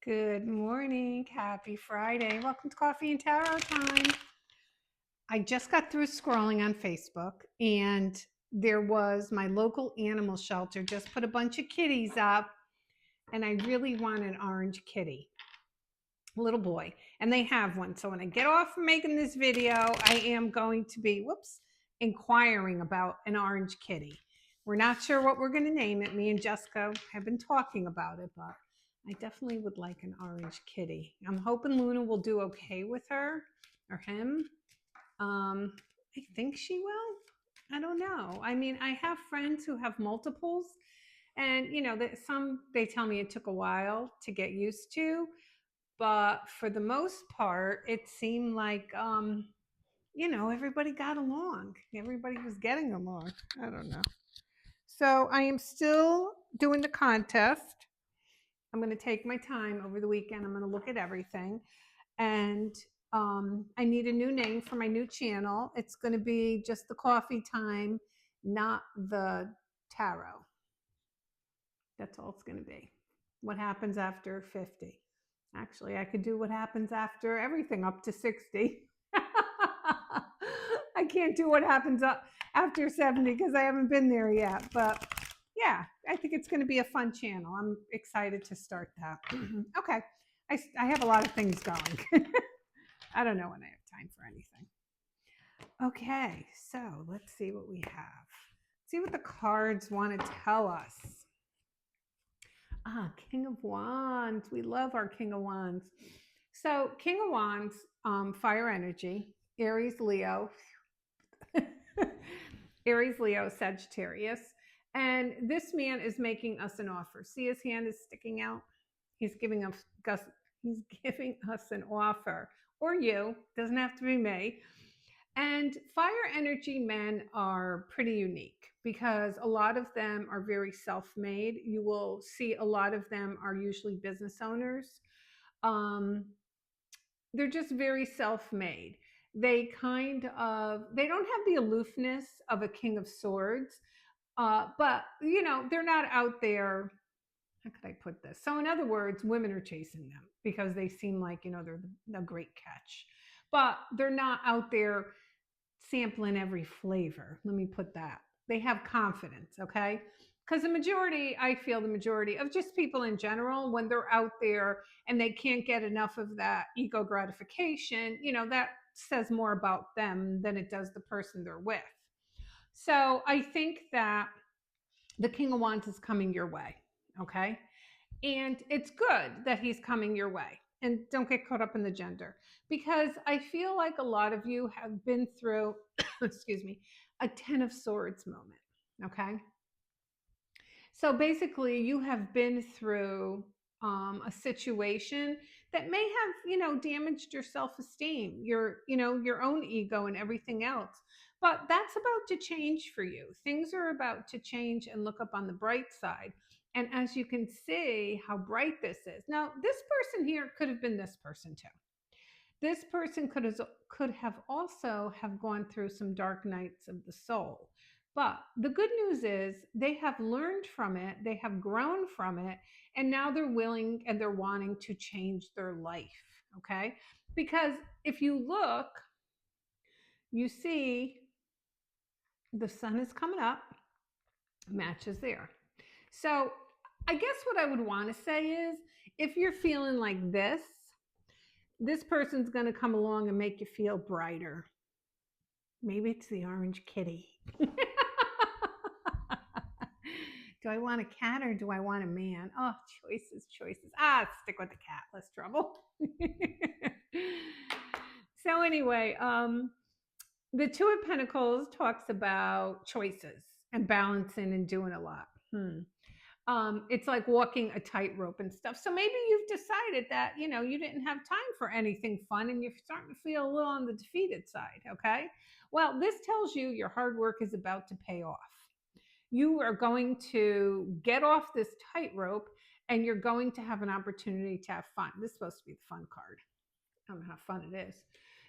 Good morning. Happy Friday. Welcome to Coffee and Tarot time. I just got through scrolling on Facebook and there was my local animal shelter just put a bunch of kitties up and I really want an orange kitty, a little boy, and they have one. So when I get off from making this video, I am going to be, inquiring about an orange kitty. We're not sure what we're going to name it. Me and Jessica have been talking about it, but I definitely would like an orange kitty. I'm hoping Luna will do okay with her or him. I think she will. I don't know. I mean, I have friends who have multiples, and some they tell me it took a while to get used to, but for the most part, it seemed like everybody got along. Everybody was getting along. I don't know. So I am still doing the contest. I'm going to take my time over the weekend. I'm going to look at everything. And I need a new name for my new channel. It's going to be just the coffee time, not the tarot. That's all it's going to be. What happens after 50? Actually, I could do what happens after everything up to 60. I can't do what happens up after 70 because I haven't been there yet. But yeah, I think it's going to be a fun channel. I'm excited to start that. Okay. I have a lot of things going. I don't know when I have time for anything. Okay, so let's see what we have. See what the cards want to tell us. King of Wands. We love our King of Wands. So King of Wands, fire energy, Aries, Leo, Aries, Leo, Sagittarius. And this man is making us an offer. See, his hand is sticking out. He's giving us an offer, or you, doesn't have to be me. And fire energy men are pretty unique because a lot of them are very self-made. You will see a lot of them are usually business owners. They're just very self-made. They don't have the aloofness of a king of swords, but they're not out there. How could I put this? So in other words, women are chasing them because they seem like, they're the great catch, but they're not out there sampling every flavor. Let me put that. They have confidence, okay? Because I feel the majority of just people in general, when they're out there and they can't get enough of that ego gratification, that says more about them than it does the person they're with. So I think that the King of Wands is coming your way, okay? And it's good that he's coming your way. And don't get caught up in the gender, because I feel like a lot of you have been through, excuse me, a 10 of Swords moment, okay? So basically, you have been through a situation that may have, damaged your self-esteem, your own ego and everything else. But that's about to change for you. Things are about to change and look up on the bright side. And as you can see how bright this is. Now, this person here could have been this person too. This person could have also have gone through some dark nights of the soul. But the good news is they have learned from it, they have grown from it, and now they're willing and they're wanting to change their life, okay? Because if you look, you see the sun is coming up, match is there. So I guess what I would want to say is, if you're feeling like this person's going to come along and make you feel brighter. Maybe it's the orange kitty. Do I want a cat or do I want a man? Oh, choices. Stick with the cat. Less trouble. So anyway, the Two of Pentacles talks about choices and balancing and doing a lot. It's like walking a tightrope and stuff. So maybe you've decided that, you didn't have time for anything fun and you're starting to feel a little on the defeated side. Okay. Well, this tells you your hard work is about to pay off. You are going to get off this tightrope and you're going to have an opportunity to have fun. This is supposed to be the fun card. I don't know how fun it is.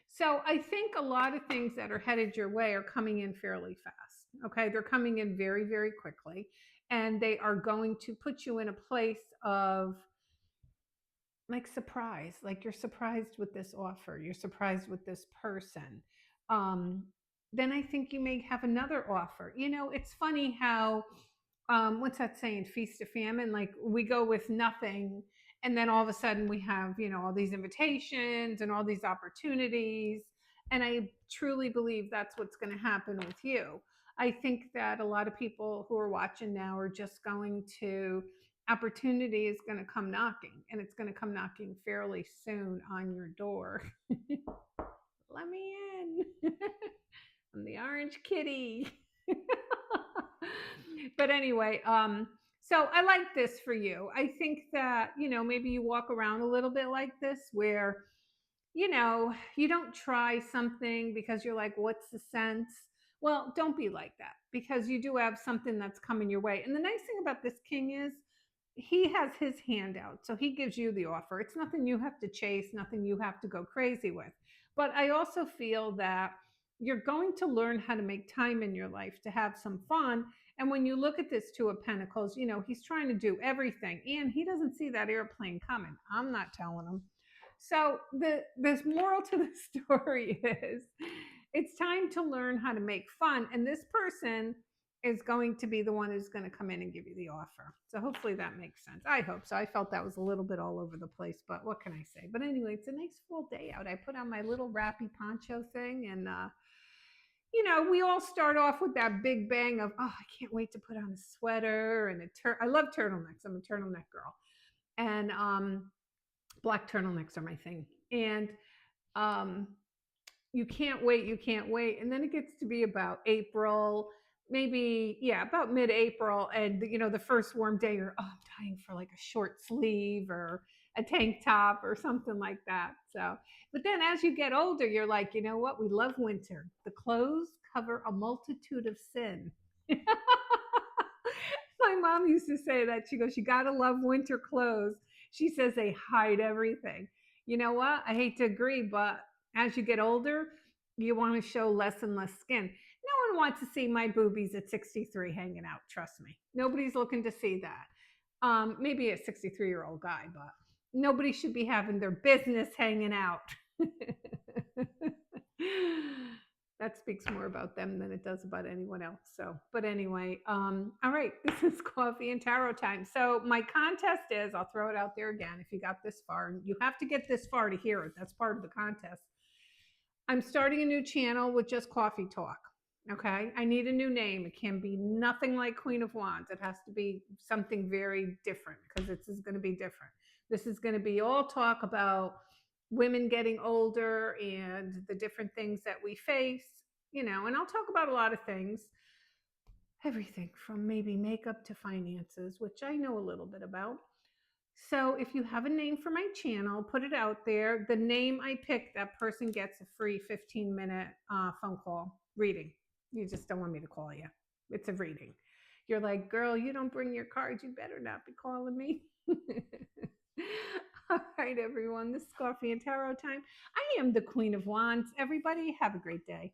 So I think a lot of things that are headed your way are coming in fairly fast. Okay. They're coming in very, very quickly. And they are going to put you in a place of like surprise, like you're surprised with this offer, you're surprised with this person. um then I think you may have another offer. It's funny how, what's that saying, feast to famine, like we go with nothing, and then all of a sudden we have, all these invitations and all these opportunities. And I truly believe that's what's going to happen with you. I think that a lot of people who are watching now are just going to, opportunity is going to come knocking, and it's going to come knocking fairly soon on your door. Let me in. I'm the orange kitty. But anyway, so I like this for you. I think that, maybe you walk around a little bit like this, where, you don't try something because you're like, what's the sense? Well, don't be like that, because you do have something that's coming your way. And the nice thing about this king is he has his hand out. So he gives you the offer. It's nothing you have to chase, nothing you have to go crazy with. But I also feel that you're going to learn how to make time in your life to have some fun. And when you look at this Two of Pentacles, he's trying to do everything, and he doesn't see that airplane coming. I'm not telling him. So the moral to the story is, it's time to learn how to make fun. And this person is going to be the one who's going to come in and give you the offer. So hopefully that makes sense. I hope so. I felt that was a little bit all over the place, but what can I say? But anyway, it's a nice full day out. I put on my little wrappy poncho thing, and we all start off with that big bang of, oh, I can't wait to put on a sweater and I love turtlenecks. I'm a turtleneck girl. And black turtlenecks are my thing. And um you can't wait. And then it gets to be about April, maybe, yeah, about mid-April. And the first warm day, you're, oh, I'm dying for like a short sleeve or a tank top or something like that. So, but then as you get older, you're like, you know what? We love winter. The clothes cover a multitude of sin. My mom used to say that. She goes, you gotta love winter clothes. She says they hide everything. You know what? I hate to agree, but as you get older, you want to show less and less skin. No one wants to see my boobies at 63 hanging out. Trust me. Nobody's looking to see that. Maybe a 63-year-old guy, but nobody should be having their business hanging out. That speaks more about them than it does about anyone else. So, but anyway, all right, this is coffee and tarot time. So my contest is, I'll throw it out there again. If you got this far, and you have to get this far to hear it, that's part of the contest. I'm starting a new channel with just coffee talk. Okay. I need a new name. It can be nothing like Queen of Wands. It has to be something very different, because this is going to be different. This is going to be all talk about women getting older and the different things that we face, and I'll talk about a lot of things, everything from maybe makeup to finances, which I know a little bit about. So if you have a name for my channel, put it out there. The name I pick, that person gets a free 15-minute phone call reading. You just don't want me to call you. It's a reading. You're like, girl, you don't bring your cards. You better not be calling me. All right, everyone. This is Coffee and Tarot time. I am the Queen of Wands. Everybody, have a great day.